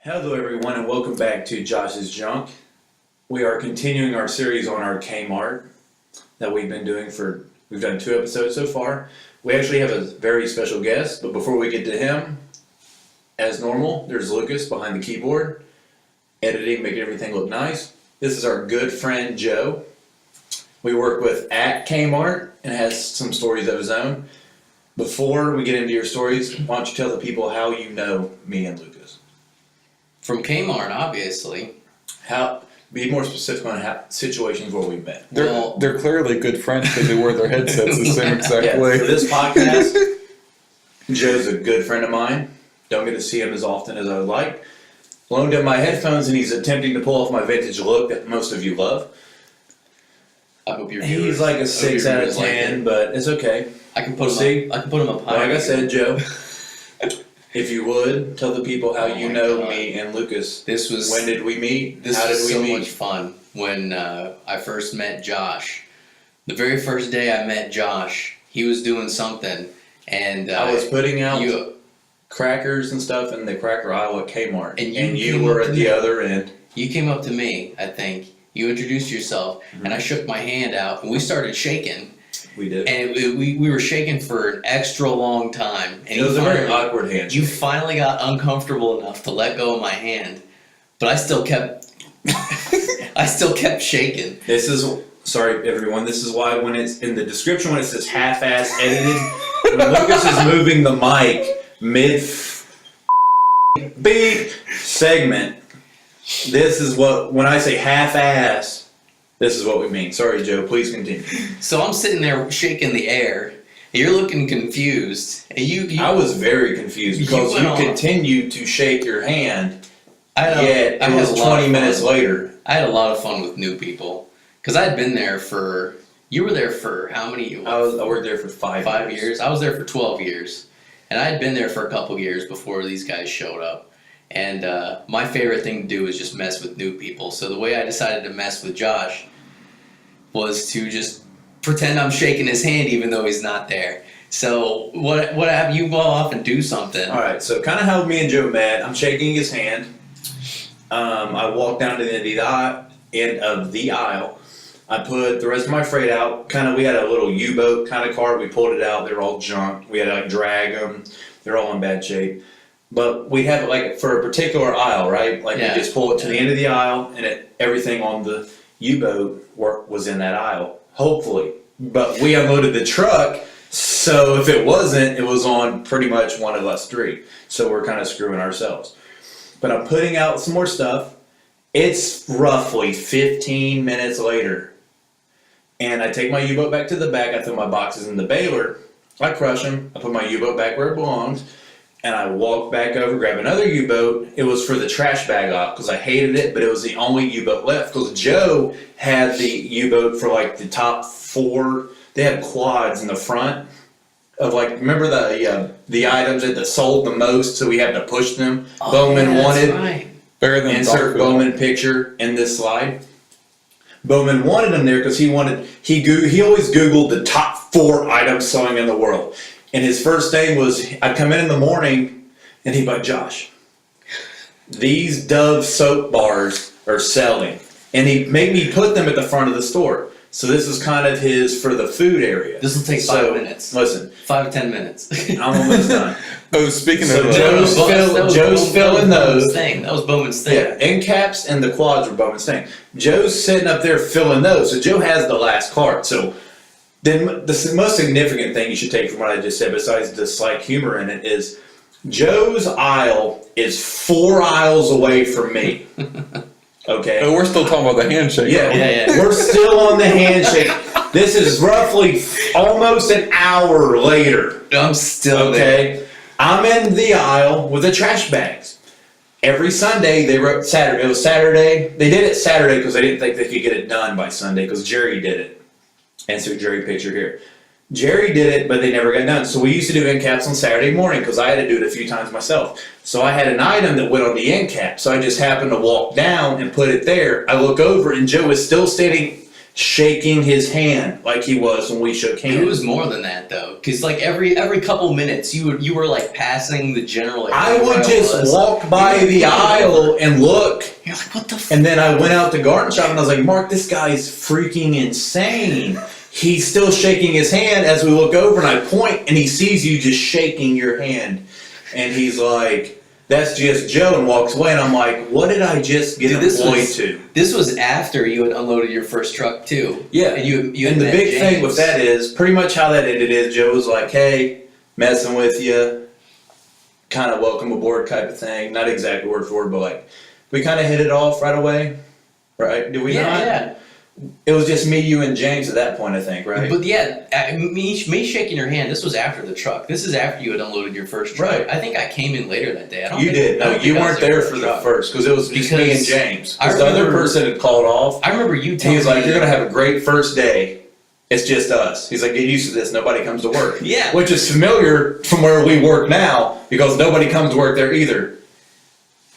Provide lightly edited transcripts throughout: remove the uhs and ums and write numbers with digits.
Hello everyone and welcome back to Josh's Junk. We are continuing our series on our Kmart that we've been doing we've done 2 episodes so far. We actually have a very special guest, but before we get to him, as normal, there's Lucas behind the keyboard, editing, making everything look nice. This is our good friend Joe. We work with at Kmart and has some stories of his own. Before we get into your stories, why don't you tell the people how you know me and Lucas? From Kmart, obviously. Be more specific on situations where we've met. They're clearly good friends because they wear their headsets the same exact way. For this podcast, Joe's a good friend of mine. Don't get to see him as often as I would like. Loaned him my headphones and he's attempting to pull off my vintage look that most of you love. I hope your viewers. He's like a 6 out of 10, but it's okay. I can put him up high. Like I said, Joe, if you would, tell the people how you know me and Lucas. When did we meet? How did we meet? So much fun when I first met Josh. The very first day I met Josh, he was doing something, and I was putting out crackers and stuff in the cracker aisle at Kmart, and you were at the other end. You came up to me, I think. You introduced yourself, and I shook my hand out, and we started shaking. We did. And we were shaking for an extra long time. And it was a very awkward handshake. You finally got uncomfortable enough to let go of my hand, but I still kept shaking. Sorry everyone, this is why when it's in the description when it says half-ass edited, when Lucas is moving the mic mid beep segment, this is what, when I say half-ass, this is what we mean. Sorry, Joe. Please continue. So I'm sitting there shaking the air. And you're looking confused. And I was very confused because you continued to shake your hand. Yet it was 20 minutes later. I had a lot of fun with new people because I had been there for. You were there for how many? I worked there for 5 years. I was there for 12 years, and I had been there for a couple years before these guys showed up. And my favorite thing to do is just mess with new people. So the way I decided to mess with Josh was to just pretend I'm shaking his hand even though he's not there. So what have you go off and do something? All right, so kind of how me and Joe met. I'm shaking his hand. I walked down to the end of the aisle. I put the rest of my freight out. We had a little U-boat kind of cart. We pulled it out. They were all junk. We had to drag them. They're all in bad shape. But we have it for a particular aisle, right? We just pull it to the end of the aisle, and everything on the U-boat was in that aisle, hopefully. But we unloaded the truck, so if it wasn't, it was on pretty much one of us 3. So we're kind of screwing ourselves. But I'm putting out some more stuff. It's roughly 15 minutes later, and I take my U-boat back to the back. I throw my boxes in the baler. I crush them. I put my U-boat back where it belongs. And I walked back over, grab another U-boat. It was for the trash bag op because I hated it, but it was the only U-boat left. Because Joe had the U-boat for the top 4. They had quads in the front of remember the items that sold the most, so we had to push them. Bowman wanted better than insert Bowman picture in this slide. Bowman wanted them there because he always Googled the top 4 items selling in the world. And his first thing was, I'd come in the morning, and he'd be like, Josh, these Dove soap bars are selling. And he made me put them at the front of the store. So this is kind of his for the food area. This will take 5 minutes. Listen. 5 to 10 minutes. I'm almost done. Speaking of Joe's filling those. That was Bowman's thing. Yeah, end caps and the quads were Bowman's thing. Joe's sitting up there filling those. So Joe has the last cart. So then the most significant thing you should take from what I just said, besides the slight humor in it, is Joe's aisle is 4 aisles away from me. Okay? But we're still talking about the handshake. Yeah. We're still on the handshake. This is roughly almost an hour later. I'm still there. I'm in the aisle with the trash bags. Every Sunday, it was Saturday. They did it Saturday because they didn't think they could get it done by Sunday because Jerry did it. Insert Jerry picture here. Jerry did it, but they never got done. So we used to do end caps on Saturday morning because I had to do it a few times myself. So I had an item that went on the end cap. So I just happened to walk down and put it there. I look over and Joe is still standing shaking his hand like he was when we shook hands. It was more than that though, because like every couple minutes you were like passing the general. Like, I would just walk by the aisle and look. You're like, what the? And then I went out to Garden Shop and I was like, Mark, this guy's freaking insane. He's still shaking his hand as we look over and I point and he sees you just shaking your hand. And he's like, that's just Joe, and walks away. And I'm like, what did I just get employed to? This was after you had unloaded your first truck too. Yeah. And you and the big thing with that is, pretty much how that ended is Joe was like, hey, messing with you, kind of welcome aboard type of thing. Not exactly word for word, but like, we kind of hit it off right away. Right? Did we not? Yeah. It was just me, you, and James at that point, I think, right? But yeah, me shaking your hand, this was after the truck. This is after you had unloaded your first truck. Right. I think I came in later that day. You did. No, you weren't there for the first, because it was just me and James. Because the other person had called off. I remember you telling me. He was like, you're going to have a great first day. It's just us. He's like, get used to this. Nobody comes to work. Yeah. Which is familiar from where we work now, because nobody comes to work there either.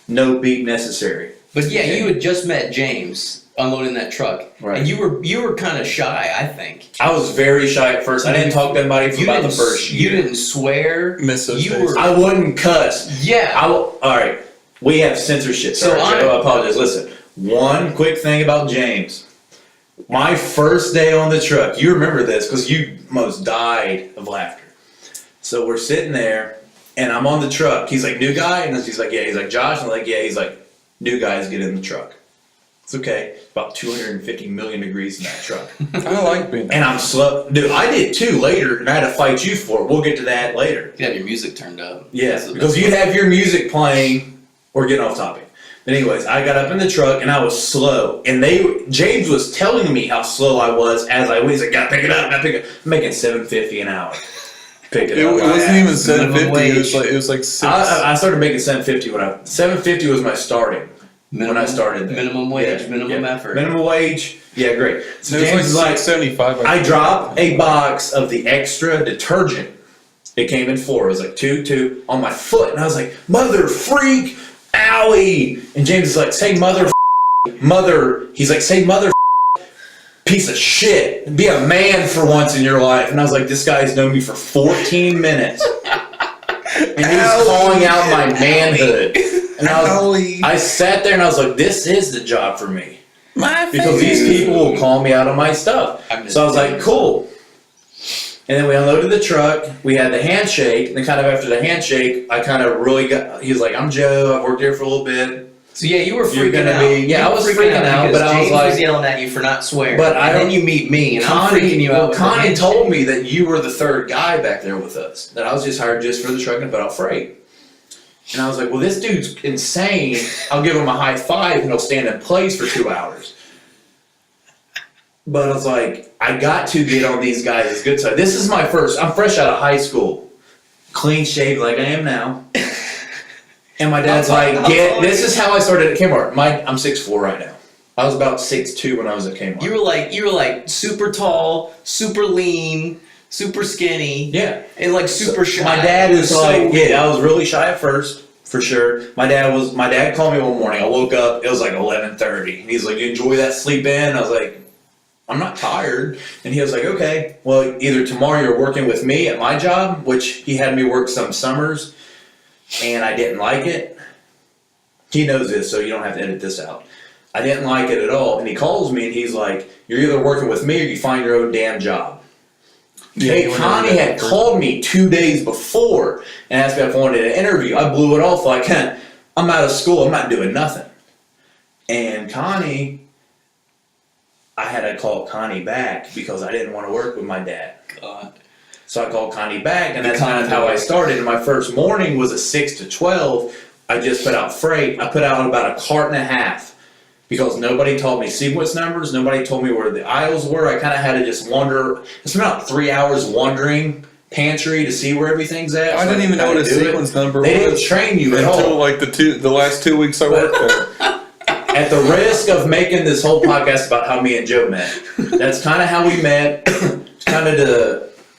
No beep necessary. But yeah, you had just met James unloading that truck, right? And you were kind of shy, I think. I was very shy at first. I didn't talk to anybody for about the first year. You didn't swear. Miss those days. I wouldn't cuss. Yeah. All right. We have censorship. So I apologize. Listen, one quick thing about James. My first day on the truck, you remember this because you almost died of laughter. So we're sitting there, and I'm on the truck. He's like, new guy? And he's like, yeah. He's like, Josh? I'm like, yeah. He's like, new guys get in the truck. It's okay. It's about 250 million degrees in that truck. I like being. And I'm slow. Dude, I did too later, and I had to fight you for it. We'll get to that later. You have your music turned up. Yes, because you'd have your music playing. We're getting off topic. But anyways, I got up in the truck, and I was slow. And James was telling me how slow I was as I went. He's like, gotta pick it up, gotta pick it up. I'm making $7.50 an hour. Pick it up. It wasn't even $7.50. It was like $6. I started making $7.50 $7.50 was my starting. Minimum, when I started there. Minimum wage, minimum effort. Minimum wage, yeah, great. So it James was like $6.75. I dropped a box of the extra detergent. It came in 4. It was like 2 on my foot, and I was like, "Mother freak, owie!" And James is like, "Say mother." He's like, "Say mother, piece of shit. Be a man for once in your life." And I was like, "This guy's known me for 14 minutes, and he's calling out my manhood." And I sat there and I was like, this is the job for me. Because these people will call me out on my stuff. So I was like, cool. And then we unloaded the truck. We had the handshake. And then kind of after the handshake, I kind of really got, he was like, I'm Joe. I've worked here for a little bit. So yeah, you were freaking out. I was freaking out, but I was like, James was yelling at you for not swearing. But then you meet me, and I'm freaking you out. Connie told me that you were the third guy back there with us. That I was just hired just for the truck and put out freight. And I was like, well, this dude's insane. I'll give him a high five and he'll stand in place for 2 hours. But I was like, I got to get on these guys' good side. This is my first, I'm fresh out of high school. Clean shaved like I am now. And my dad's like, this is how I started at Kmart. I'm 6'4" right now. I was about 6'2" when I was at Kmart. You were like super tall, super lean, super skinny. Yeah. And like super shy. My dad was like, I was really shy at first, for sure. My dad called me one morning. I woke up, it was like 11:30. And he's like, you enjoy that sleep in? I was like, I'm not tired. And he was like, okay, well, either tomorrow you're working with me at my job, which he had me work some summers, and I didn't like it. He knows this, so you don't have to edit this out. I didn't like it at all. And he calls me and he's like, you're either working with me or you find your own damn job. Hey, Connie had called me 2 days before and asked me if I wanted an interview. I blew it off like, I'm out of school. I'm not doing nothing. And Connie, I had to call Connie back because I didn't want to work with my dad. God. So I called Connie back, and that's kind of how I started. And my first morning was a 6 to 12. I just put out freight. I put out about a cart and a half because nobody told me sequence numbers. Nobody told me where the aisles were. I kind of had to just wander. It's about 3 hours wandering pantry to see where everything's at. I didn't even know what a sequence number was. They didn't train you at all. Until like the last 2 weeks I worked there. At the risk of making this whole podcast about how me and Joe met, that's kind of how we met.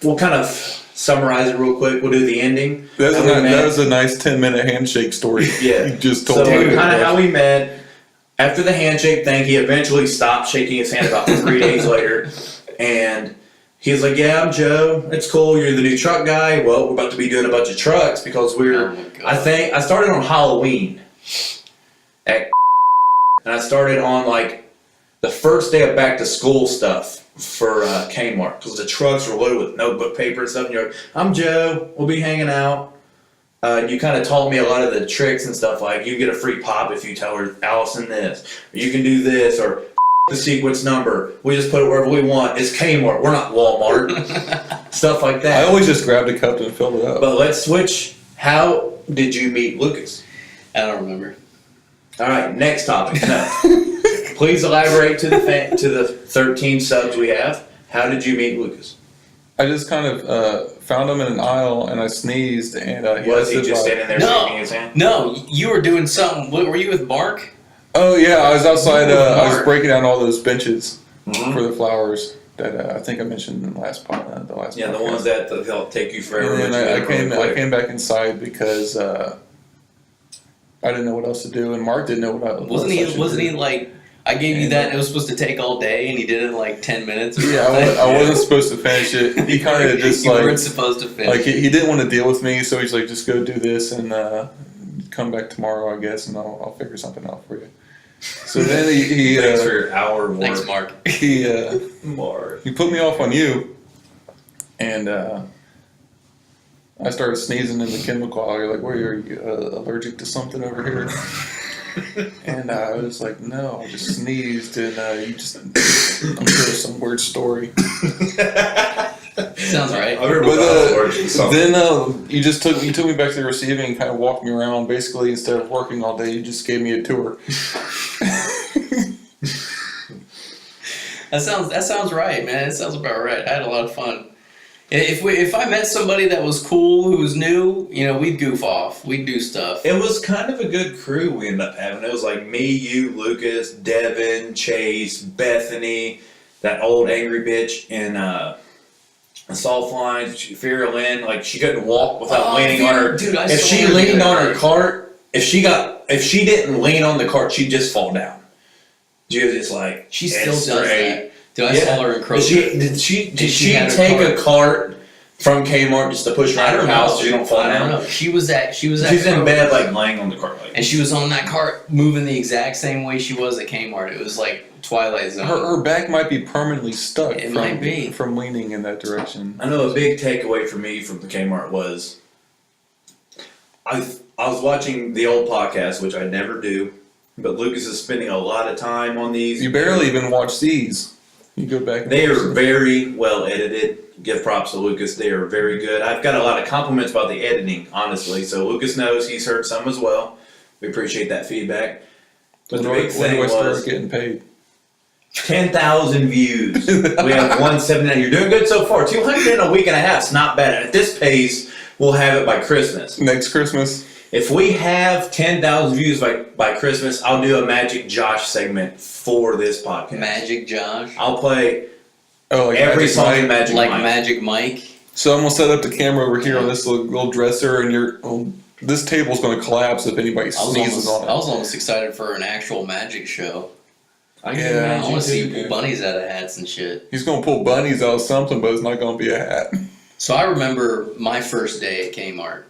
We'll kind of summarize it real quick. We'll do the ending. That was a nice 10-minute handshake story. Yeah. You just told me. me. Kind of how we met. after the handshake thing, he eventually stopped shaking his hand about 3 days later. And he's like, yeah, I'm Joe. It's cool. You're the new truck guy. Well, we're about to be doing a bunch of trucks because I started on Halloween. And I started on like the first day of back to school stuff for Kmart because the trucks were loaded with notebook paper and stuff. And you're like, I'm Joe. We'll be hanging out. You kind of taught me a lot of the tricks and stuff, like you get a free pop if you tell her Allison this, or you can do this, or the sequence number. We just put it wherever we want. It's Kmart. We're not Walmart. Stuff like that. I always just grabbed a cup and filled it up. But let's switch. How did you meet Lucas? I don't remember. All right, next topic. No. Please elaborate to the 13 subs we have. How did you meet Lucas? I just kind of found him in an aisle and I sneezed and Was he just standing there shaking his hand? No, you were doing something. Were you with Mark? Oh yeah, I was outside. I was breaking down all those benches for the flowers that I think I mentioned in the last podcast. Yeah, the ones that they'll take you forever. And then I came back inside because I didn't know what else to do, and Mark didn't know what Wasn't he like? I gave you that, and it was supposed to take all day, and he did it in like 10 minutes. Yeah, I wasn't supposed to finish it. He kind of just you weren't supposed to finish. Like he didn't want to deal with me, so he's like, just go do this and come back tomorrow, I guess, and I'll figure something out for you. So then he thanks for your hour of work. Thanks, Mark. He put me off on you, and I started sneezing in the chemical aisle. You're like, "What, are you allergic to something over here?" And I was like, "No, I just sneezed," and I'm sure it's some weird story. Sounds right. I remember then you took me back to the receiving and kind of walked me around. Basically, instead of working all day, you just gave me a tour. That sounds right, man. It sounds about right. I had a lot of fun. If I met somebody that was cool who was new, we'd goof off. We'd do stuff. It was kind of a good crew we ended up having. It was like me, you, Lucas, Devin, Chase, Bethany, that old angry bitch in Assault Line, Vera Lynn. Like she couldn't walk without leaning on her. Dude, if she leaned on her cart, if she didn't lean on the cart, she'd just fall down. She was just like she still does that. Dude, I saw her in Kroger. Did she take a cart from Kmart just to push her out of her house so she don't fall down? I don't know. She's in bed, like laying on the cart. And she was on that cart moving the exact same way she was at Kmart. It was like Twilight Zone. Her back might be permanently stuck. Might be from leaning in that direction. I know a big takeaway for me from the Kmart was I was watching the old podcast, which I never do, but Lucas is spending a lot of time on these. You barely even watch these. You go back. They are very well edited. Give props to Lucas. They are very good. I've got a lot of compliments about the editing, honestly. So Lucas knows he's heard some as well. We appreciate that feedback. But the big thing was getting paid. 10,000 views. We have 179. You're doing good so far. 200 in a week and a half is not bad. At this pace, we'll have it by Christmas. Next Christmas. If we have 10,000 views by Christmas, I'll do a Magic Josh segment for this podcast. Magic Josh? I'll play like every song in Magic Mike. Like Magic Mike? So I'm going to set up the camera over here on this little dresser, and this table's going to collapse if anybody sneezes on it. I was almost excited for an actual magic show. I want to see you pull bunnies out of hats and shit. He's going to pull bunnies out of something, but it's not going to be a hat. So I remember my first day at Kmart.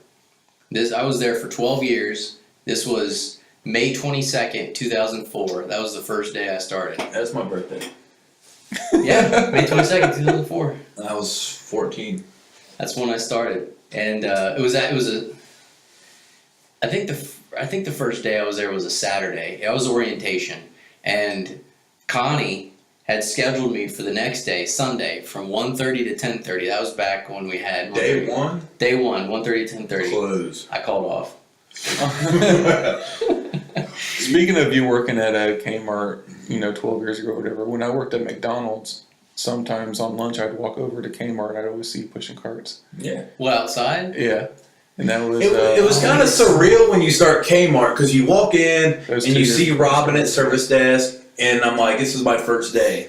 I was there for 12 years. This was May 22nd, 2004. That was the first day I started. That's my birthday. Yeah, May 22nd, 2004. I was 14. That's when I started, and I think the first day I was there was a Saturday. It was orientation, and Connie had scheduled me for the next day, Sunday, from 1:30 to 10:30. That was back when we had Day one, 1:30 to 10:30. Close. I called off. Speaking of you working at Kmart, 12 years ago or whatever, when I worked at McDonald's, sometimes on lunch I'd walk over to Kmart and I'd always see you pushing carts. Yeah. What, outside? Yeah. And that was... It was kind of surreal when you start Kmart, because you walk in and you see Robin at service desk, and I'm like, this is my first day.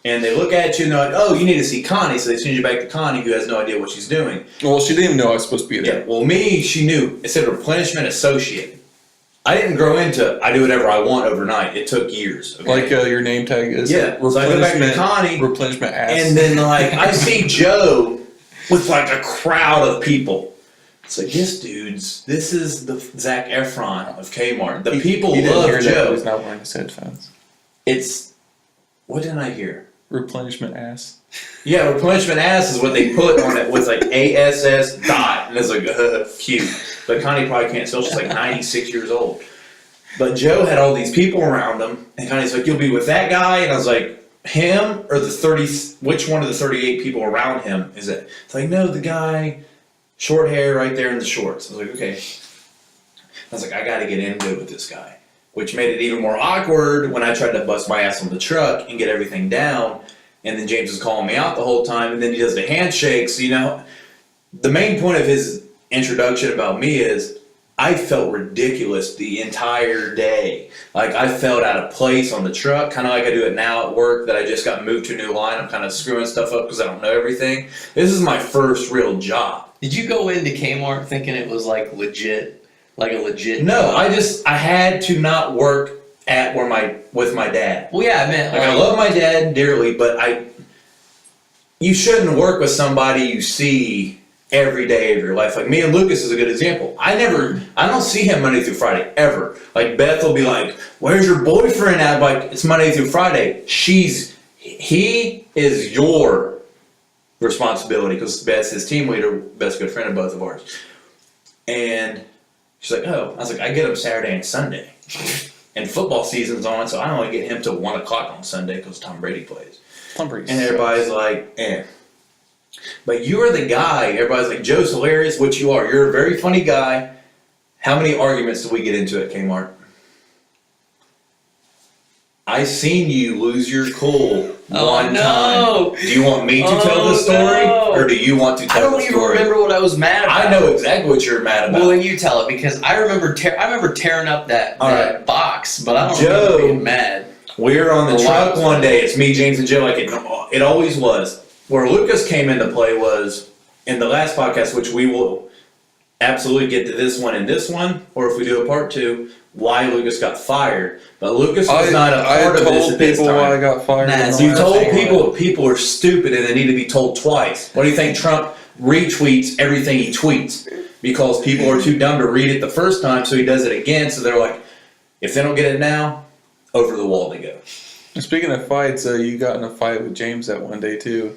And they look at you and they're like, oh, you need to see Connie, so they send you back to Connie, who has no idea what she's doing. Well, she didn't even know I was supposed to be there. Yeah, well, she knew. It said replenishment associate. I didn't grow into I do whatever I want overnight. It took years. Okay? Like your name tag is Yeah. So I go back to Connie, replenishment ass. and then like I see Joe with like a crowd of people. It's like this is the Zac Efron of Kmart. The people love Joe. He's not wearing his headphones. It's what didn't I hear? Replenishment ass. Yeah, replenishment ass is what they put on it with like ASS dot, and it's like cute. But Connie probably can't spell. She's like 96 years old. But Joe had all these people around him, and Connie's like, "You'll be with that guy," and I was like, "Him or the 30? Which one of the 38 people around him is it?" It's like, "No, the guy, short hair, right there in the shorts." I was like, "Okay." I was like, "I got to get in good with this guy," which made it even more awkward when I tried to bust my ass on the truck and get everything down. And then James was calling me out the whole time, and then he does the handshakes. You know, the main point of his introduction about me is I felt ridiculous the entire day. Like I felt out of place on the truck, kind of like I do it now at work that I just got moved to a new line. I'm kind of screwing stuff up because I don't know everything. This is my first real job. Did you go into Kmart thinking it was like legit, like a legit? No, I had to not work at with my dad. Well, yeah, I meant Like I love my dad dearly, but you shouldn't work with somebody you see every day of your life. Like me and Lucas is a good example. I don't see him Monday through Friday ever. Like Beth will be like, "Where's your boyfriend at?" Like it's Monday through Friday. He is your responsibility because Beth's his team leader, best good friend of both of ours. And she's like, "Oh," I was like, "I get him Saturday and Sunday." And football season's on, so I only get him till 1 o'clock on Sunday because Tom Brady plays. Tom Brady. And everybody's like, eh. But you're the guy. Everybody's like, Joe's hilarious, which you are. You're a very funny guy. How many arguments did we get into at Kmart? I seen you lose your cool one time. Do you want me to tell the story, or do you want to tell the story? I don't even remember what I was mad about. I know exactly what you're mad about. Well, then you tell it, because I remember tearing up that box, but I don't remember being mad. We were on the truck one day. It's me, James, and Joe, like it always was. Where Lucas came into play was in the last podcast, which we will absolutely get to this one and this one, or if we do a part 2, why Lucas got fired. But Lucas was not a part of this at this time. Why I got fired. You told people are stupid and they need to be told twice. What do you think Trump retweets everything he tweets? Because people are too dumb to read it the first time, so he does it again. So they're like, if they don't get it now, over the wall they go. Speaking of fights, you got in a fight with James that one day too.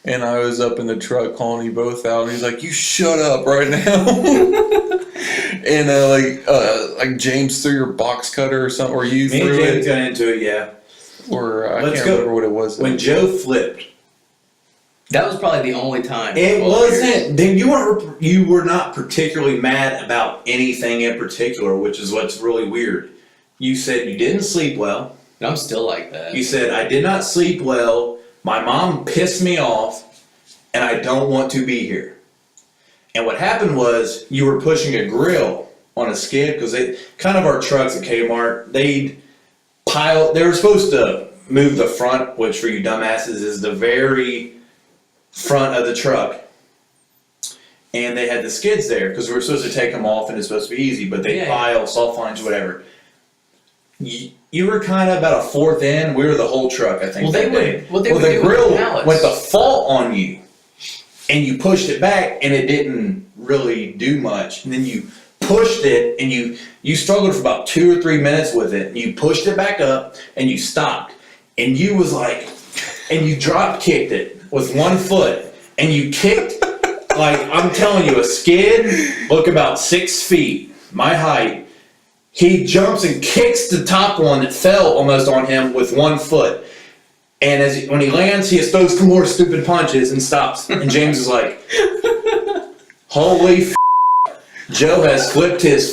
And I was up in the truck calling you both out, and he's like, "You shut up right now." And like James threw your box cutter or something, or you Me threw and James it. got into it, yeah. Or I can't remember what it was. When Joe flipped. That was probably the only time. It wasn't. Then you were not particularly mad about anything in particular, which is what's really weird. You said you didn't sleep well. And I'm still like that. You said, "I did not sleep well. My mom pissed me off, and I don't want to be here." And what happened was you were pushing a grill on a skid because our trucks at Kmart, they were supposed to move the front, which for you dumbasses is the very front of the truck. And they had the skids there because we were supposed to take them off and it's supposed to be easy, but they pile soft lines, whatever. You were kind of about a fourth in. We were the whole truck, I think. The grill went to fall on you, and you pushed it back, and it didn't really do much. And then you pushed it, and you struggled for about 2 or 3 minutes with it. And you pushed it back up, and you stopped, and you was like, and you drop kicked it with 1 foot, and you kicked like I'm telling you, a skid. Look about 6 feet, my height. He jumps and kicks the top one that fell almost on him with 1 foot. And when he lands, he throws 2 more stupid punches and stops. And James is like, "Holy f***, Joe has flipped his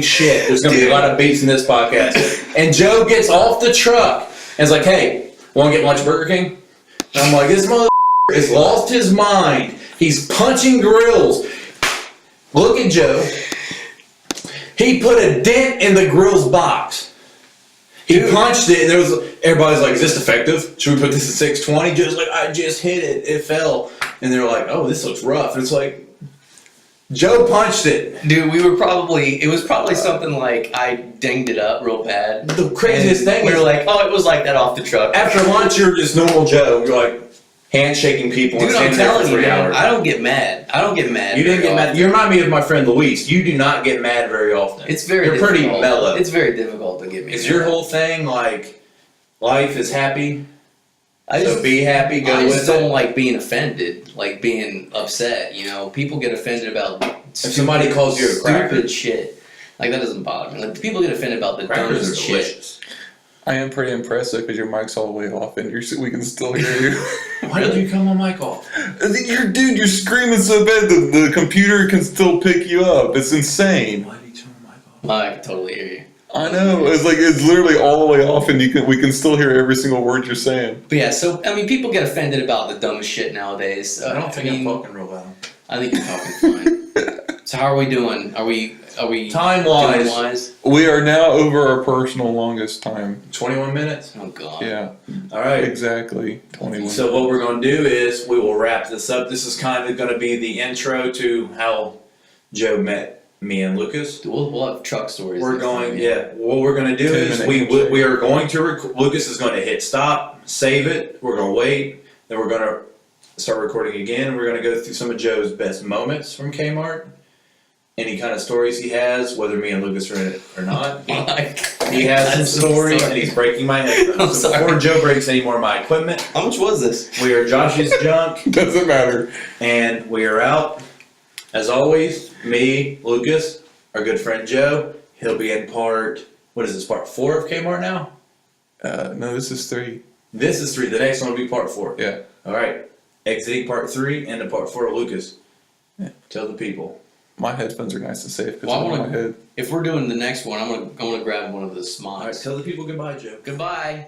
shit. There's going to be a lot of beats in this podcast." And Joe gets off the truck and is like, "Hey, want to get lunch at Burger King?" And I'm like, "This mother has lost his mind. He's punching grills." Look at Joe. He put a dent in the grill's box. He punched it, and everybody's like, "Is this effective? Should we put this at 620? Joe's like, "I just hit it. It fell." And they're like, "Oh, this looks rough." And it's like, Joe punched it. Dude, it was probably something like I dinged it up real bad. The craziest thing we is, were like, oh, it was like that off the truck. after lunch, you're just normal Joe. You're like handshaking people. Dude, and I'm standing there for telling you, 3 man, hours. I don't get mad. I don't get mad. You didn't very get mad. often. You remind me of my friend Luis. You do not get mad very often. It's very You're difficult. pretty mellow. It's very difficult to get me Is mad. your whole thing like life is happy? I So just, be happy, go I with just don't it. like being offended, like being upset. You know, people get offended about If somebody calls you a cracker. stupid shit. Like that doesn't bother me. Like people get offended about the Crackers are dumbest shit. delicious. I am pretty impressed because your mic's all the way off and we can still hear you. Why did you come on mic off? You're screaming so bad the computer can still pick you up. It's insane. Why did you turn the mic off? I can totally hear you. I know. It's like it's literally all the way off, and we can still hear every single word you're saying. But yeah, so I mean, people get offended about the dumbest shit nowadays. I don't think mean, I'm talking real loud. I think you're talking fine. So how are we doing? Are we Time doing wise, wise? We are now over our personal longest time. 21 minutes. Oh god. Yeah, All right. exactly. 21. So what we're going to do is we will wrap this up. This is kind of going to be the intro to how Joe met me and Lucas. We'll have truck stories. We're next going, time, yeah. What we're going to do 10 is minute we handshake. are going to Lucas is going to hit stop, save it. We're going to wait. Then we're going to start recording again. We're going to go through some of Joe's best moments from Kmart. Any kind of stories he has, whether me and Lucas are in it or not. He has some stories, and he's breaking my headphones. I'm So sorry. before Joe breaks any more of my equipment, How much was this? we are Josh's Junk, Doesn't matter. and we are out. As always, me, Lucas, our good friend Joe. He'll be in part, what is this, part 4 of Kmart now? No, this is 3. This is 3. The next one will be part 4. Yeah. All right. Exiting part 3 and the part 4 of Lucas. Yeah. Tell the people. My headphones are nice and safe because Well, I they're on wanna- my head. If we're doing the next one, I'm gonna grab one of the All right. smots. Tell the people goodbye, Joe. Goodbye.